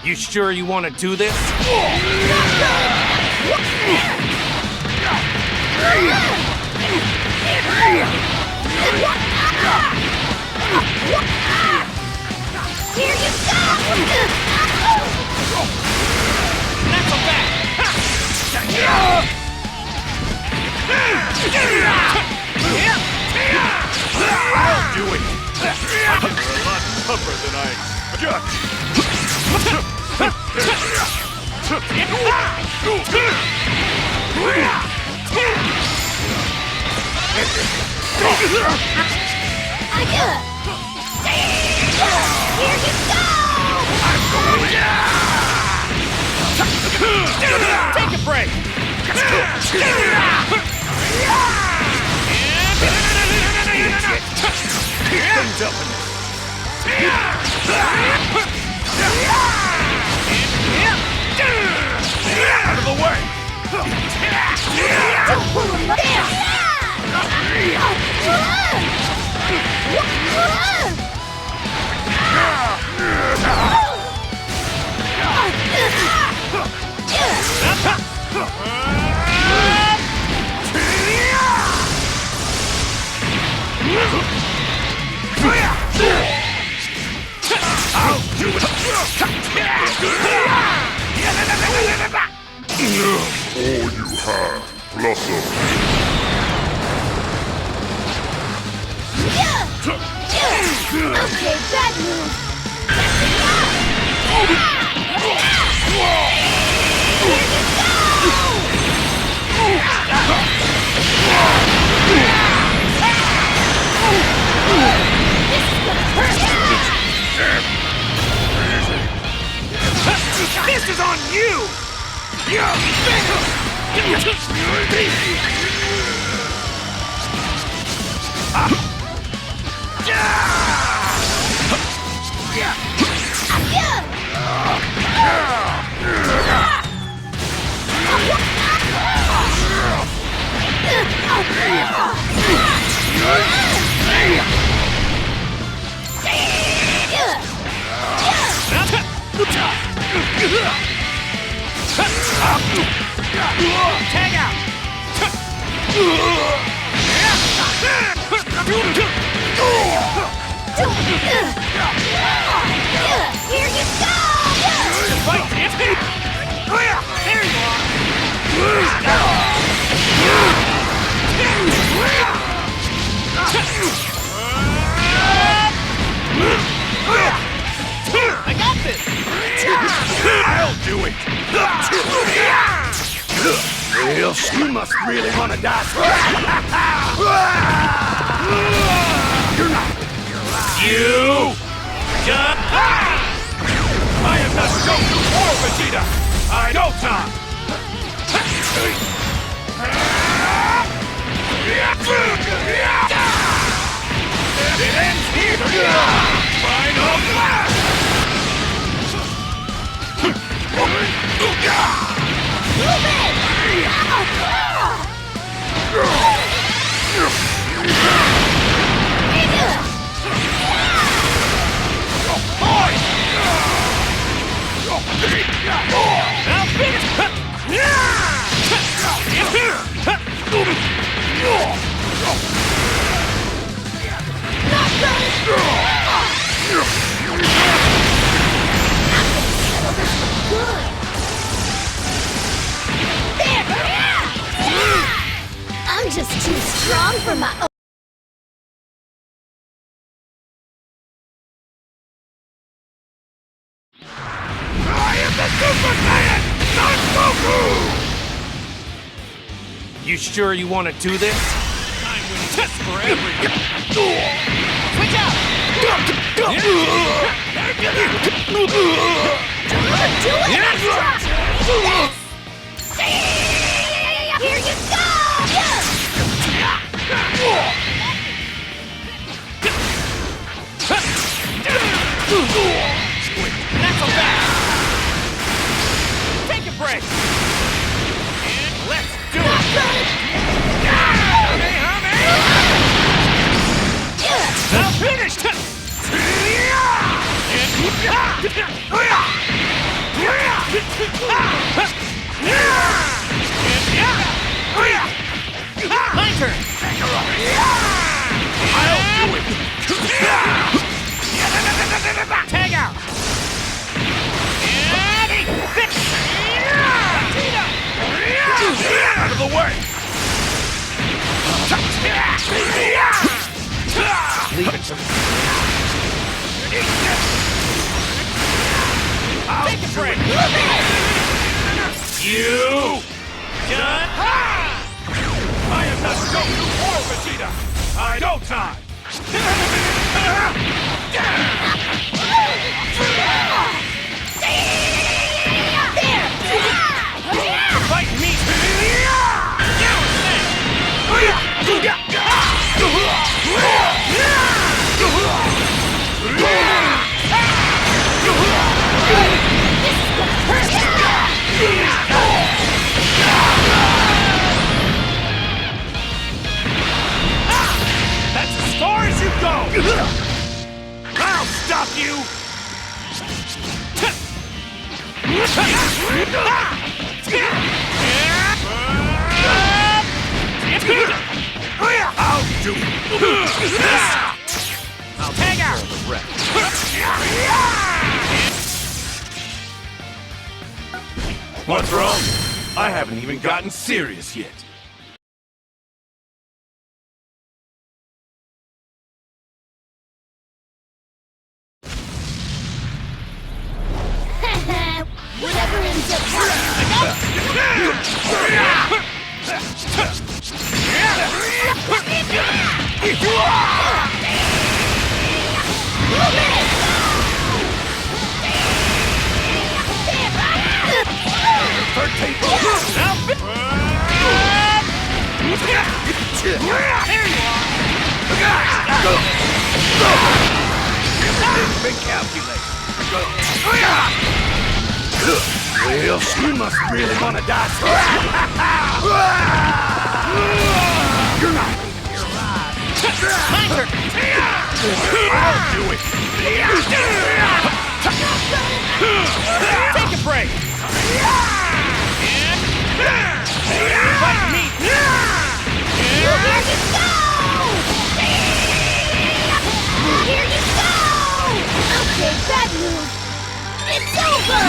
You sure you want to do this? Here you go! That's a back! I'll do it! I think we're a lot tougher than I expected. Here you go! Take a break! Things up in out of the way! I'll do it! All you have, Blossom. Okay, bad move. This is on you! Tag out! Here you go! Fight, champion! There you are! I got this! I'll do it! Well, she must really want to die. You're not. You! I am not Goku or Vegeta! I know time! It ends here! Final blast! I'm just too strong for my own. I am the Super Saiyan, Son Goku! You sure you want to do this? Time will test for everything. Switch out! Do it! Here you go! That's a back! Take a break! And let's do it! Now finished! Take a break! You! Done! I am not Goku or Vegeta! I go time! Fight me! That's as far as you go! I'll stop you! I'll do this! I'll tag out the rest. What's wrong? I haven't even gotten serious yet. Whatever ends up Third table! There you are! Big calculate! Well, you must really want to die. You're not leaving here alive. Hunter! I'll do it. Take a break. Fight me. Here you go! Here you go! Okay, bad move. It's over!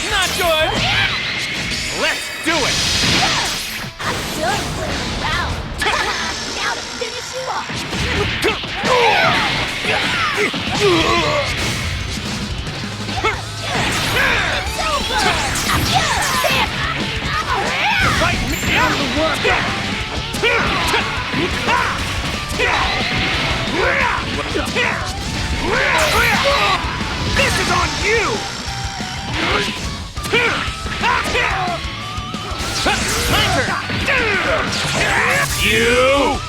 Not good! Let's do it! I'm done playing around. Now to finish you off. It's over! Fight me out of the work! This is on you! Hunter! You!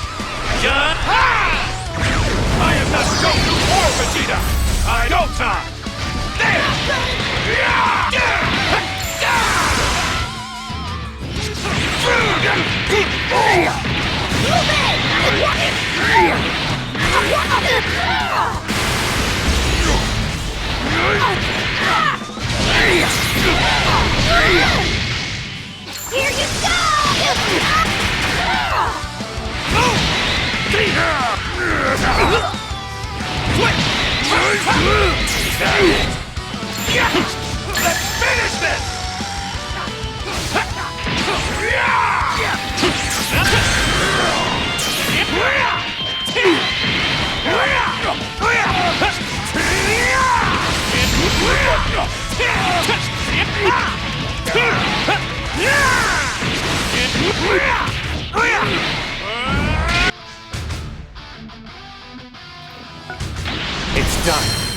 Done! I am not Goku or Vegeta! I go time! There! Here you go! Let's finish this! It's done.